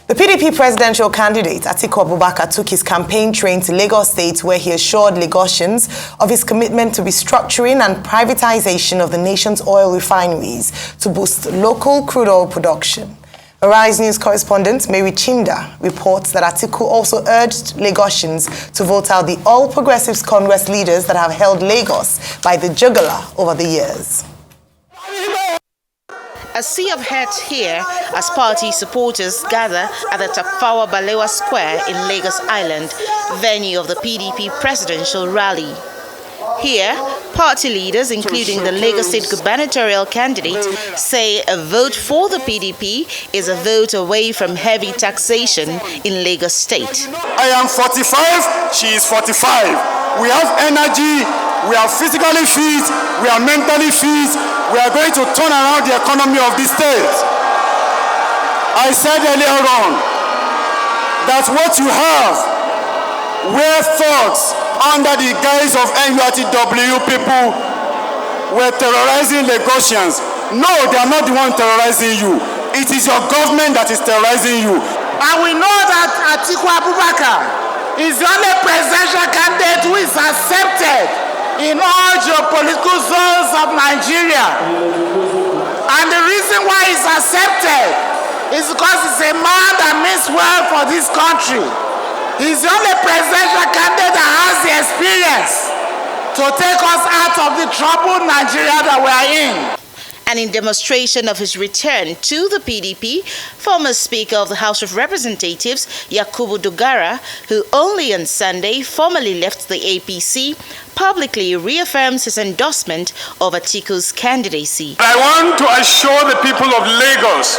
The PDP presidential candidate, Atiku Abubakar, took his campaign train to Lagos State, where he assured Lagosians of his commitment to restructuring and privatization of the nation's oil refineries to boost local crude oil production. Arise News correspondent Mary Chinda reports that Atiku also urged Lagosians to vote out the All Progressives Congress leaders that have held Lagos by the jugular over the years. A sea of heads here as party supporters gather at the Tafawa Balewa Square in Lagos Island, venue of the PDP presidential rally. Here, party leaders, including the Lagos State gubernatorial candidate, say a vote for the PDP is a vote away from heavy taxation in Lagos State. I am 45, she is 45. We have energy, we are physically fit, we are mentally fit. We are going to turn around the economy of this state. I said earlier on that what you have were thugs under the guise of NURTW people were terrorizing Lagosians. No, they are not the one terrorizing you. It is your government that is terrorizing you. And we know that Atiku Abubakar is the only presidential candidate who is accepted in all geopolitical zones of Nigeria. And the reason why he's accepted is because he's a man that means well for this country. He's the only presidential candidate that has the experience to take us out of the troubled Nigeria that we are in. And in demonstration of his return to the PDP, former Speaker of the House of Representatives, Yakubu Dogara, who only on Sunday formally left the APC, publicly reaffirms his endorsement of Atiku's candidacy. I want to assure the people of Lagos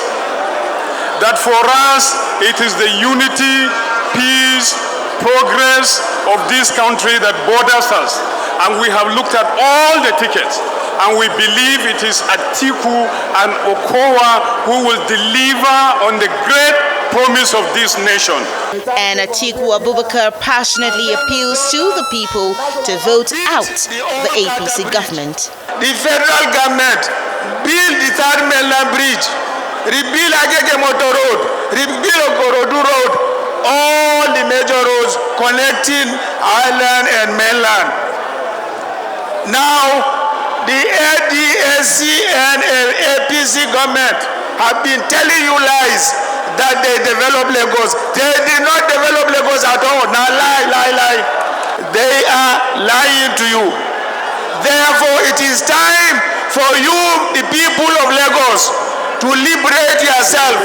that for us, it is the unity, peace, progress of this country that borders us. And we have looked at all the tickets. And we believe it is Atiku and Kola who will deliver on the great promise of this nation. And Atiku Abubakar passionately appeals to the people to vote out the APC government. The federal government build the third mainland bridge, rebuild Agege Motor Road, rebuild Okorodu Road, all the major roads connecting island and mainland. Now, the ADSC and APC government have been telling you lies that they develop Lagos. They did not develop Lagos at all. Now lie. They are lying to you. Therefore, it is time for you, the people of Lagos, to liberate yourself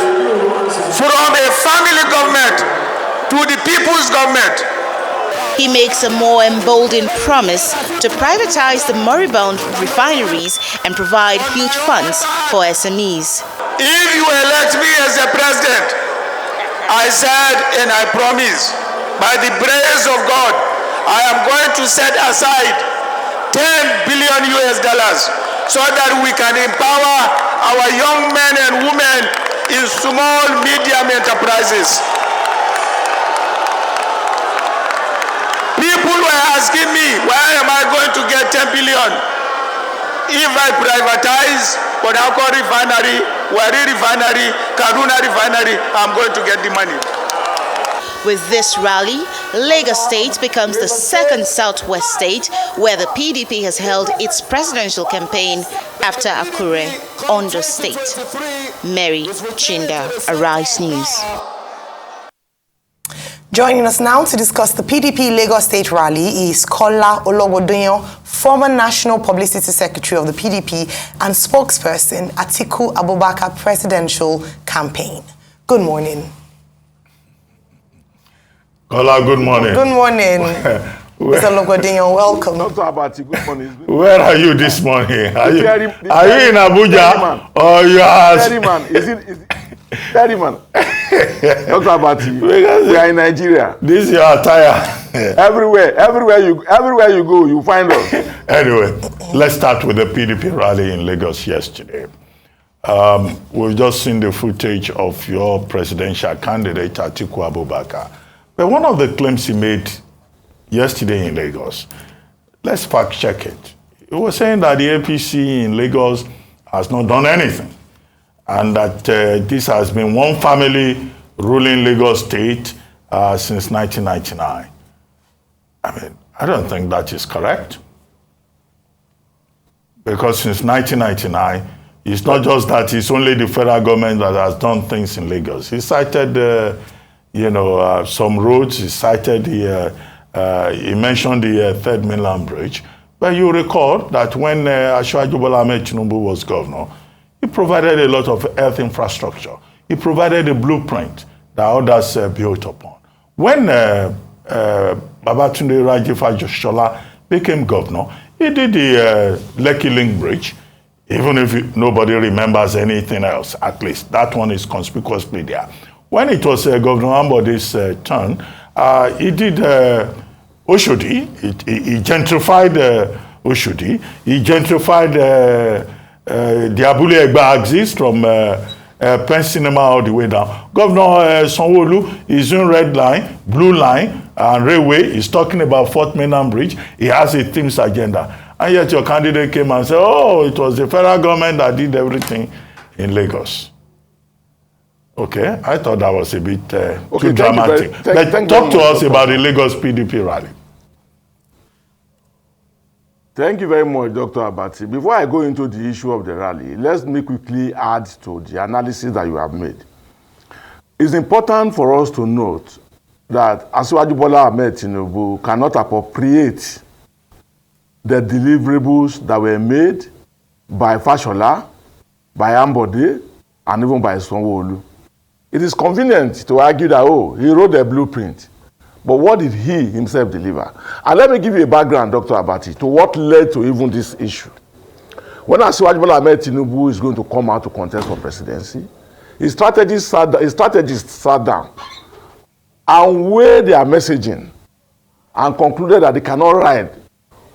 from a family government to the people's government. He makes a more emboldened promise to privatize the moribund refineries and provide huge funds for SMEs. If you elect me as the president, I said and I promise, by the grace of God, I am going to set aside $10 billion so that we can empower our young men and women in small, medium enterprises. People were asking me, where am I going to get 10 billion? If I privatize Port Harcourt refinery, Wari refinery, Kaduna refinery, I'm going to get the money. With this rally, Lagos State becomes the second southwest state where the PDP has held its presidential campaign after Akure, Ondo State. Mary Chinda, Arise News. Joining us now to discuss the PDP Lagos State rally is Kola Ologbondiyan, former National Publicity Secretary of the PDP and spokesperson Atiku Abubakar presidential campaign. Good morning. Kola, good morning. Good morning. Mr. Ologbondiyan, welcome. Not about it. Good morning. Where are you this morning? Are you in Abuja? Or you are... Ferryman. Is it Ferryman. Not about you. We are in Nigeria. This is your attire. Everywhere you go, you find us. Anyway, let's start with the PDP rally in Lagos yesterday. We've just seen the footage of your presidential candidate, Atiku Abubakar. But one of the claims he made yesterday in Lagos, let's fact check it. He was saying that the APC in Lagos has not done anything, and that this has been one family ruling Lagos State since 1999. I mean, I don't think that is correct. Because since 1999, it's not just that it's only the federal government that has done things in Lagos. He cited, some roads. He cited he mentioned the Third Mainland Bridge. But you recall that when Asiwaju Bola Ahmed Tinubu was governor, he provided a lot of health infrastructure. He provided a blueprint that others built upon. When Babatunde Raji Fajoshola became governor, he did the Lekki Link Bridge, even if nobody remembers anything else, at least. That one is conspicuously there. When it was Governor Ambode's turn, he did Oshodi. He gentrified Oshodi. He gentrified the Abule Egba axis from Penn Cinema all the way down. Governor Sanwo-Olu is in red line, blue line, and railway. He's talking about Fourth Mainland Bridge. He has a themes agenda. And yet your candidate came and said, oh, it was the federal government that did everything in Lagos. Okay, I thought that was a bit too dramatic. But talk to us about the Lagos PDP rally. Thank you very much, Dr. Abati. Before I go into the issue of the rally, let me quickly add to the analysis that you have made. It's important for us to note that Asiwaju Bola Ahmed Tinubu cannot appropriate the deliverables that were made by Fashola, by Ambode, and even by Sanwo-Olu. It is convenient to argue that, oh, he wrote the blueprint. But what did he himself deliver? And let me give you a background, Dr. Abati, to what led to even this issue. When Asiwaju Bola Ahmed Tinubu is going to come out to contest for presidency, his strategists sat down and weighed their messaging and concluded that they cannot ride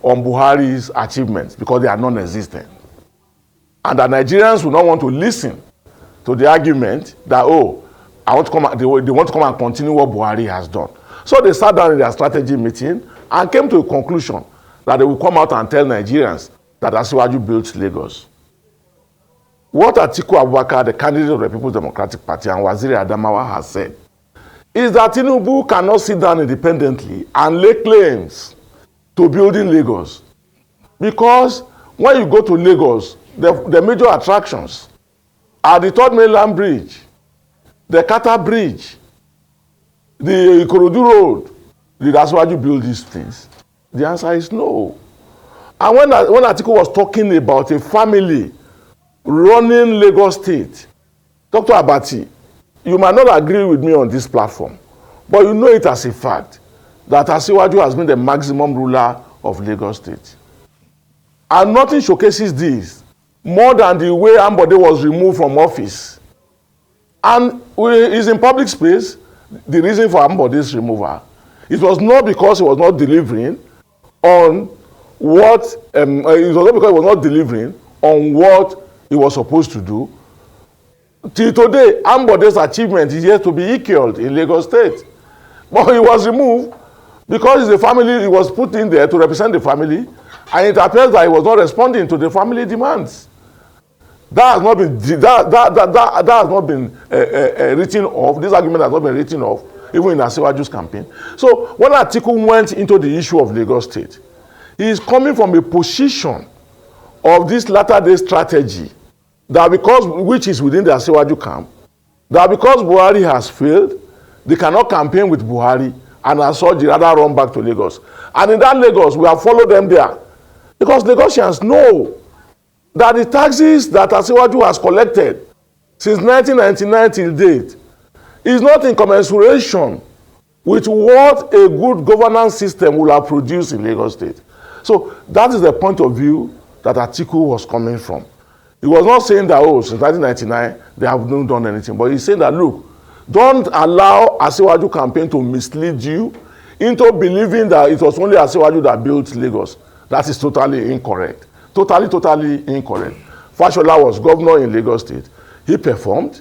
on Buhari's achievements because they are non-existent. And that Nigerians will not want to listen to the argument that, oh, they want to come and continue what Buhari has done. So they sat down in their strategy meeting and came to a conclusion that they will come out and tell Nigerians that Asiwaju built Lagos. What Atiku Abubakar, the candidate of the People's Democratic Party, and Waziri Adamawa has said is that Tinubu cannot sit down independently and lay claims to building Lagos. Because when you go to Lagos, the major attractions are the Third Mainland Bridge, the Kata Bridge, the Ikorodu Road. Did Asiwaju build these things? The answer is no. And when Atiku was talking about a family running Lagos State, Dr. Abati, you might not agree with me on this platform, but you know it as a fact that Asiwaju has been the maximum ruler of Lagos State. And nothing showcases this more than the way Ambode was removed from office. And he's in public space. The reason for Ambode's removal, it was not because he was not delivering on what he was supposed to do. Till today, Ambode's achievement is yet to be equaled in Lagos State. But he was removed because the family, he was put in there to represent the family, and it appears that he was not responding to the family demands. That has not been written off. This argument has not been written off, even in Asiwaju's campaign. So when Atiku went into the issue of Lagos State, he is coming from a position of this latter-day strategy that which is within the Asiwaju camp, that because Buhari has failed, they cannot campaign with Buhari, and as such, they rather run back to Lagos. And in that Lagos, we have followed them there. Because Lagosians know that the taxes that Asiwaju has collected since 1999 till date is not in commensuration with what a good governance system will have produced in Lagos State. So that is the point of view that Atiku was coming from. He was not saying that, oh, since 1999, they have not done anything. But he's saying that, look, don't allow Asiwaju campaign to mislead you into believing that it was only Asiwaju that built Lagos. That is totally incorrect. Totally incorrect. Fashola was governor in Lagos State. He performed.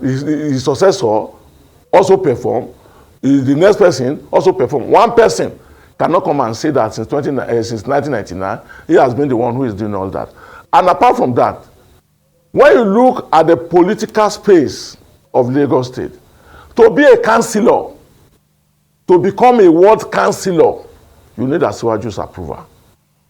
His successor also performed. The next person also performed. One person cannot come and say that since 1999, he has been the one who is doing all that. And apart from that, when you look at the political space of Lagos State, to be a councillor, to become a ward councillor, you need Asiwaju's approval.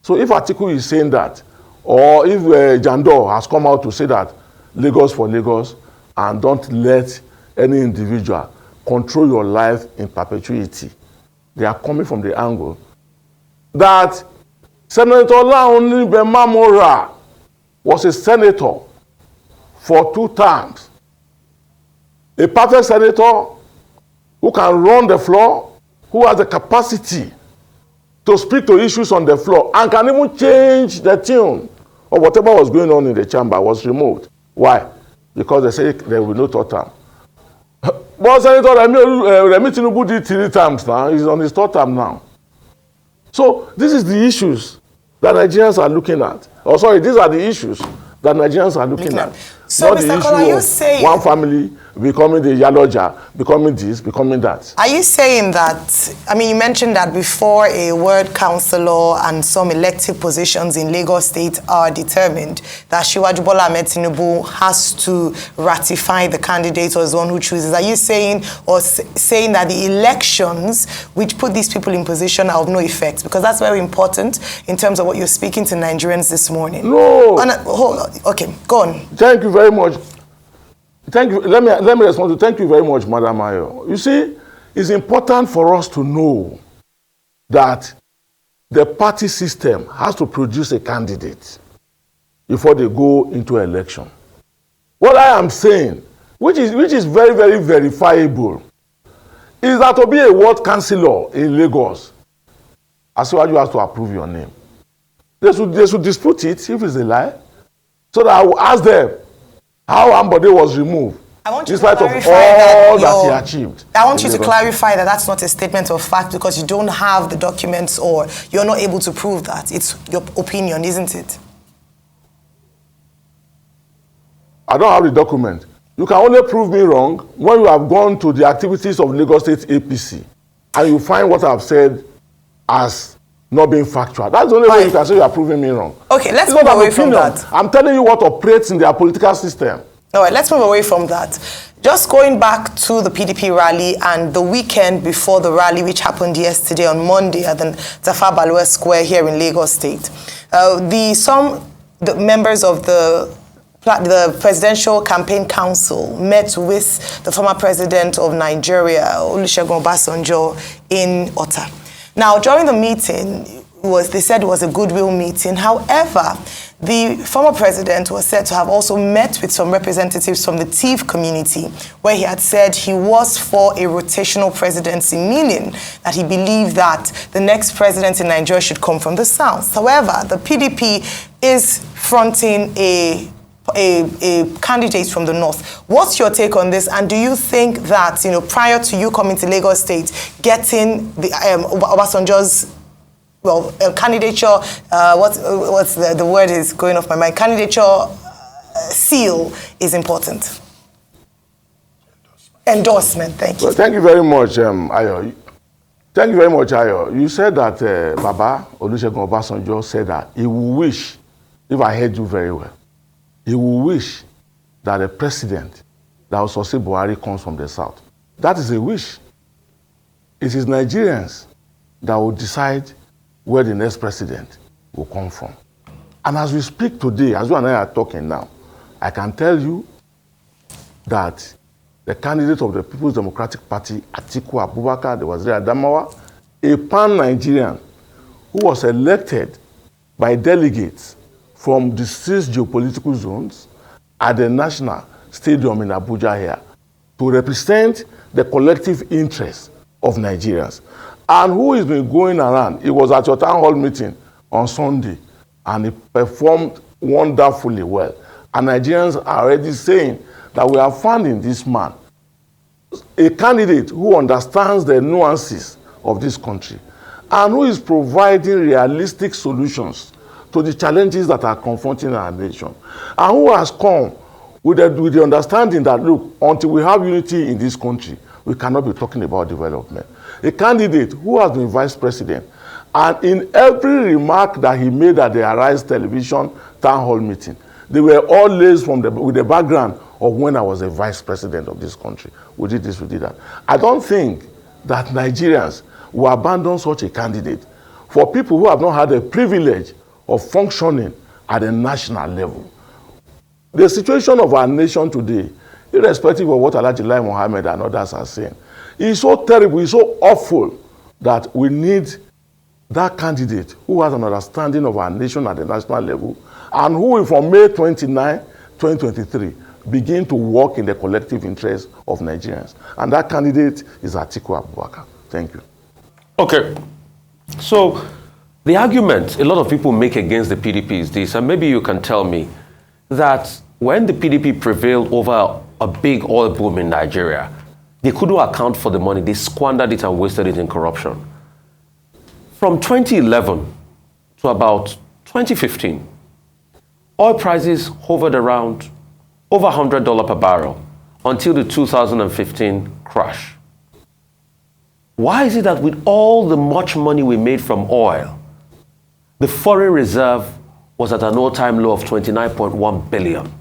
So if Atiku is saying that, or if Jandor has come out to say that Lagos for Lagos, and don't let any individual control your life in perpetuity, they are coming from the angle that Senator Laoni Bemamora was a senator for 2 terms. A perfect senator who can run the floor, who has the capacity to speak to issues on the floor and can even change the tune of whatever was going on in the chamber was removed. Why? Because they say there will be no 3rd term. But Senator Remi Tinubu did 3 terms now. He's on his 3rd term now. So this is the issues that Nigerians are looking at. Oh, sorry, these are the issues that Nigerians are looking at. So, not Mr. the issue Kola, you of saying one family becoming the Yaloja, becoming this, becoming that. Are you saying that, I mean, you mentioned that before a ward councillor and some elective positions in Lagos State are determined, that Asiwaju Bola Ahmed Tinubu has to ratify the candidate or is the one who chooses? Are you saying, or saying that the elections which put these people in position are of no effect? Because that's very important in terms of what you're speaking to Nigerians this morning. No. Hold on. Okay, go on. Thank you very much. Thank you. Let me respond to thank you very much, Madam Ayo. You see, it's important for us to know that the party system has to produce a candidate before they go into election. What I am saying, which is very, very verifiable, is that to be a ward councillor in Lagos, Asiwaju has to approve your name. They should dispute it if it's a lie, so that I will ask them how Ambode was removed. I want you in to spite of clarify all that he achieved. I want you to clarify that that's not a statement of fact because you don't have the documents or you're not able to prove that. It's your opinion, isn't it? I don't have the document. You can only prove me wrong when you have gone to the activities of Lagos State APC and you find what I've said as not being factual. That's the only way you can say you are proving me wrong. Okay, let's move away from that. I'm telling you what operates in their political system. All right, let's move away from that. Just going back to the PDP rally and the weekend before the rally, which happened yesterday on Monday at the Tafawa Balewa Square here in Lagos State. The members of the Presidential Campaign Council met with the former president of Nigeria, Olusegun Obasanjo, in Ota. Now, during the meeting, they said it was a goodwill meeting. However, the former president was said to have also met with some representatives from the TIV community, where he had said he was for a rotational presidency, meaning that he believed that the next president in Nigeria should come from the south. However, the PDP is fronting a candidate from the north. What's your take on this? And do you think that, prior to you coming to Lagos State, getting the Obasanjo's candidature, what's the word is going off my mind, candidature seal is important? Endorsement, thank you. Well, thank you very much, Ayo. Thank you very much, Ayo. You said that Baba Olusegun Obasanjo said that he would wish, if I heard you very well, he will wish that a president that will succeed Buhari comes from the south. That is a wish. It is Nigerians that will decide where the next president will come from. And as we speak today, as you and I are talking now, I can tell you that the candidate of the People's Democratic Party, Atiku Abubakar, the Waziri Adamawa, a pan-Nigerian who was elected by delegates from the 6 geopolitical zones at the National Stadium in Abuja here to represent the collective interests of Nigerians. And who has been going around, he was at your town hall meeting on Sunday and he performed wonderfully well. And Nigerians are already saying that we are finding this man a candidate who understands the nuances of this country and who is providing realistic solutions to the challenges that are confronting our nation, and who has come with the understanding that, look, until we have unity in this country, we cannot be talking about development. A candidate who has been vice president, and in every remark that he made at the Arise television town hall meeting, They were all laced with the background of when I was a vice president of this country. We did this, we did that. I don't think that Nigerians will abandon such a candidate for people who have not had the privilege of functioning at a national level. The situation of our nation today, irrespective of what Alhaji Lai Mohammed and others are saying, is so terrible, is so awful that we need that candidate who has an understanding of our nation at the national level and who will, from May 29, 2023, begin to work in the collective interest of Nigerians. And that candidate is Atiku Abubakar. Thank you. Okay. So the argument a lot of people make against the PDP is this, and maybe you can tell me that when the PDP prevailed over a big oil boom in Nigeria, they couldn't account for the money. They squandered it and wasted it in corruption. From 2011 to about 2015, oil prices hovered around over $100 per barrel until the 2015 crash. Why is it that with all the much money we made from oil, the foreign reserve was at an all-time low of 29.1 billion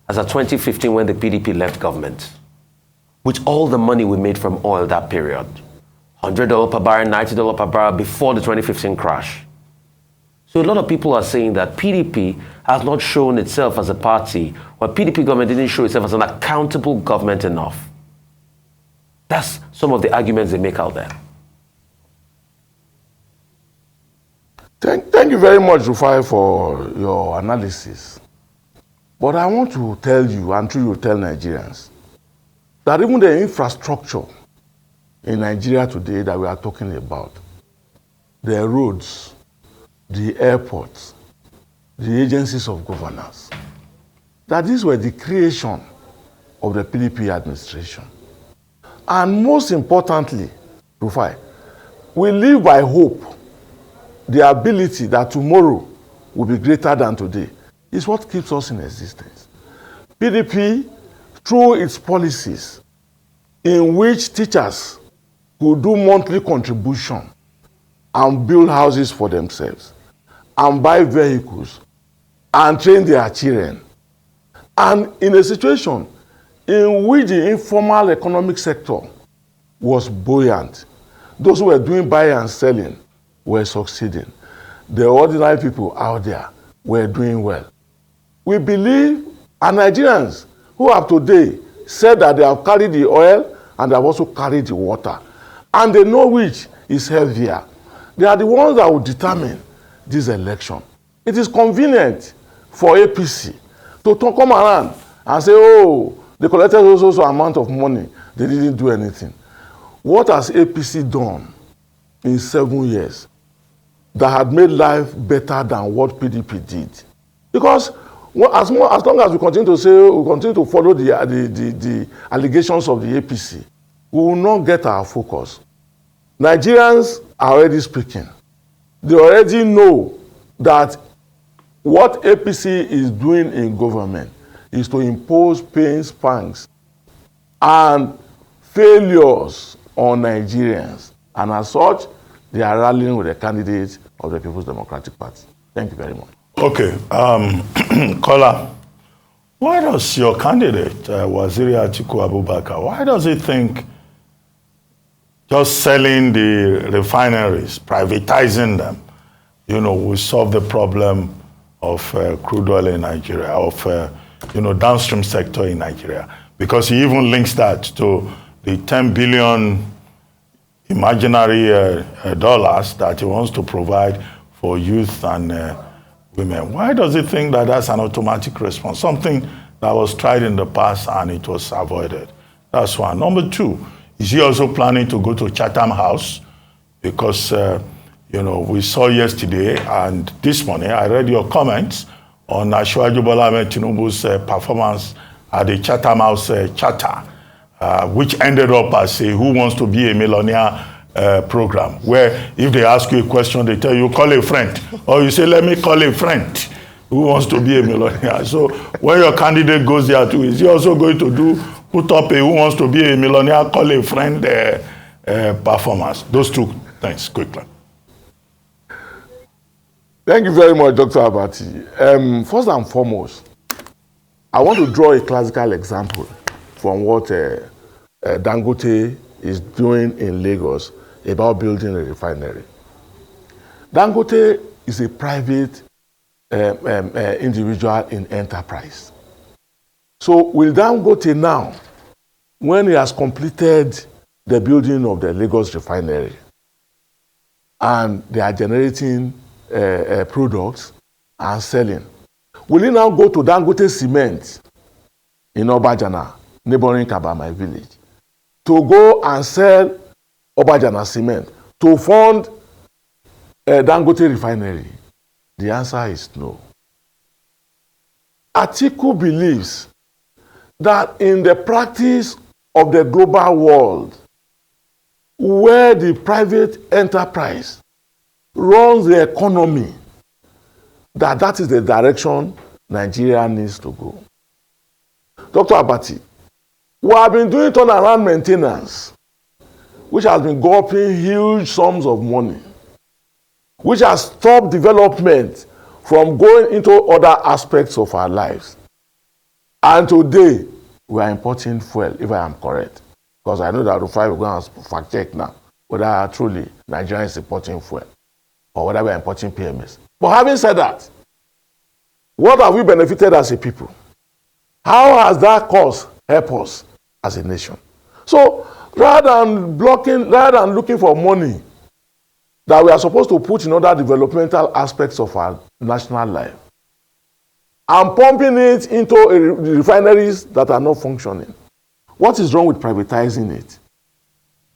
as of 2015 when the PDP left government? With all the money we made from oil that period, $100 per barrel, $90 per barrel before the 2015 crash. So a lot of people are saying that PDP has not shown itself as a party, or PDP government didn't show itself as an accountable government enough. That's some of the arguments they make out there. Thank you very much, Rufai, for your analysis. But I want to tell you, and through you tell Nigerians, that even the infrastructure in Nigeria today that we are talking about, the roads, the airports, the agencies of governance, that these were the creation of the PDP administration. And most importantly, Rufai, we live by hope. The ability that tomorrow will be greater than today is what keeps us in existence. PDP, through its policies, in which teachers could do monthly contribution and build houses for themselves, and buy vehicles, and train their children, and in a situation in which the informal economic sector was buoyant, those who were doing buying and selling were succeeding. The ordinary people out there were doing well. We believe, and Nigerians who have today said that they have carried the oil and they have also carried the water, and they know which is healthier. They are the ones that will determine this election. It is convenient for APC to come around and say, oh, they collected also amount of money, they didn't do anything. What has APC done in 7 years that had made life better than what PDP did? Because as long as we continue to say, we continue to follow the allegations of the APC, we will not get our focus. Nigerians are already speaking. They already know that what APC is doing in government is to impose pains, pangs, and failures on Nigerians. And as such, they are rallying with the candidates of the People's Democratic Party. Thank you very much. Okay. Kola, why does your candidate, Waziri Atiku Abubakar, why does he think just selling the refineries, privatizing them, will solve the problem of crude oil in Nigeria, of downstream sector in Nigeria? Because he even links that to the 10 billion imaginary dollars that he wants to provide for youth and women. Why does he think that that's an automatic response? Something that was tried in the past and it was avoided. That's one. Number two, is he also planning to go to Chatham House? Because, we saw yesterday and this morning, I read your comments on Asiwaju Bola Ahmed Tinubu's performance at the Chatham House charter, which ended up as a Who Wants to Be a Millionaire program, where if they ask you a question, they tell you, call a friend. Or you say, let me call a friend who wants to be a millionaire. So when your candidate goes there too, is he also going to put up a Who Wants to Be a Millionaire, call a friend performance? Those two things, quickly. Thank you very much, Dr. Abati. First and foremost, I want to draw a classical example from what Dangote is doing in Lagos about building a refinery. Dangote is a private individual in enterprise. So will Dangote now, when he has completed the building of the Lagos refinery and they are generating products and selling, will he now go to Dangote Cement in Obajana, neighboring Kabama village, to go and sell Obajana Cement to fund Dangote refinery? The answer is no. Atiku believes that in the practice of the global world, where the private enterprise runs the economy, that is the direction Nigeria needs to go. Dr. Abati, we have been doing turnaround maintenance, which has been gulping huge sums of money, which has stopped development from going into other aspects of our lives. And today, we are importing fuel, if I am correct. Because I know that Rufai will go and fact check now whether truly Nigeria is importing fuel or whether we are importing PMS. But having said that, what have we benefited as a people? How has that cause helped us as a nation? So rather than looking for money that we are supposed to put in other developmental aspects of our national life and pumping it into refineries that are not functioning, what is wrong with privatizing it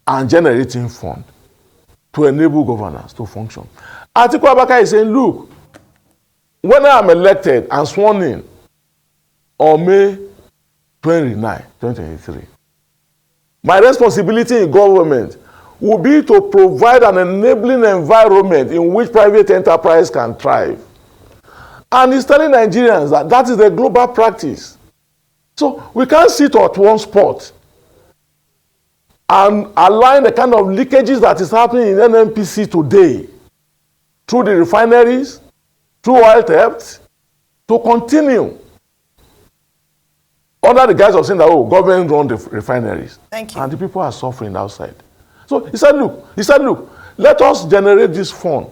and generating funds to enable governance to function? Atiku Abubakar is saying, look, when I am elected and sworn in on May 29, 2023, my responsibility in government will be to provide an enabling environment in which private enterprise can thrive. And he's telling Nigerians that that is the global practice. So we can't sit at one spot and align the kind of leakages that is happening in NNPC today through the refineries, through oil theft, to continue under the guise of saying that, oh, government run the refineries. Thank you. And the people are suffering outside. So he said, look, let us generate this fund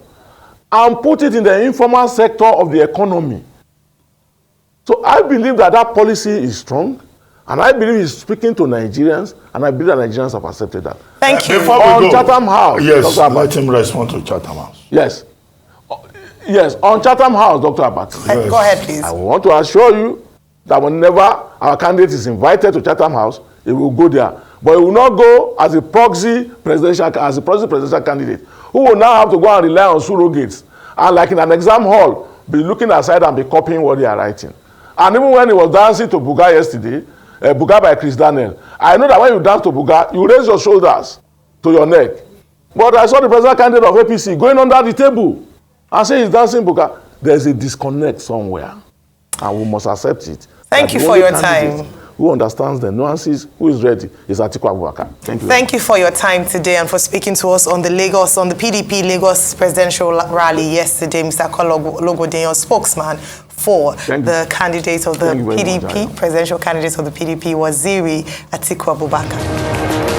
and put it in the informal sector of the economy. So I believe that that policy is strong, and I believe he's speaking to Nigerians, and I believe that Nigerians have accepted that. Thank you. Before we On go, Chatham House. yes, let him respond to Chatham House. Yes. Yes, on Chatham House, Dr. Abati. Yes. Go ahead, please. I want to assure you that whenever our candidate is invited to Chatham House, he will go there. But he will not go as a proxy presidential candidate, who will now have to go and rely on surrogates. And like in an exam hall, be looking aside and be copying what they are writing. And even when he was dancing to Buga yesterday, Buga by Chris Daniel, I know that when you dance to Buga, you raise your shoulders to your neck. But I saw the presidential candidate of APC going under the table and say he's dancing Buga. There's a disconnect somewhere, and we must accept it. Thank you for your time. Who understands the nuances, who is ready, is Atiku Abubakar. Thank you. Thank you for your time today and for speaking to us on the PDP Lagos presidential rally yesterday. Mr. Kola Ologbondiyan, spokesman for the candidate of the PDP, presidential candidate of the PDP, Waziri Atiku Abubakar.